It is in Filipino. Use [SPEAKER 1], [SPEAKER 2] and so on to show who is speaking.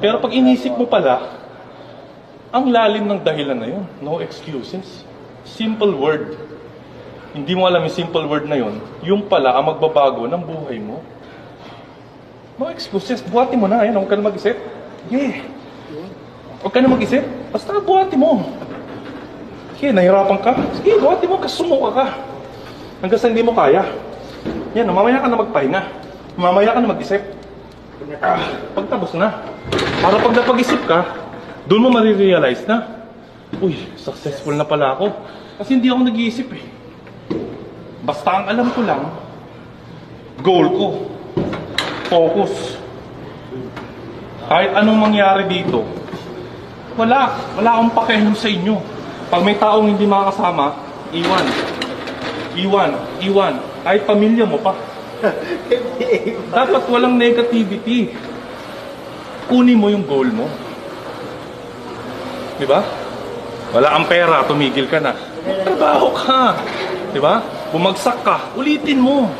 [SPEAKER 1] Pero pag inisip mo pala, ang lalim ng dahilan na yun. No excuses. Simple word. Hindi mo alam yung simple word na yun, yung pala ang magbabago ng buhay mo. No excuses. Buhatin mo na. Ayan, huwag ka na mag-isip. Yeah. Huwag ka na mag-isip. Basta buhatin mo. Sige, nahirapan ka. Sige, buhatin mo. Kasumuka ka. Hanggang sa hindi mo kaya. Yan, mamaya ka na magpahinga. Mamaya ka na mag-isip. Pagtapos na. Para pag napag-isip ka, doon mo marirealize na, uy, successful na pala ako. Kasi hindi ako nag-iisip eh. Basta ang alam ko lang, goal ko, focus. Kahit anong mangyari dito, wala akong pakialam sa inyo. Pag may taong hindi makakasama, iwan. Kahit pamilya mo pa. Dapat walang negativity. Kunin mo yung goal mo. Diba? Wala kang pera, tumigil ka na. Trabaho ka. Diba? Bumagsak ka, ulitin mo.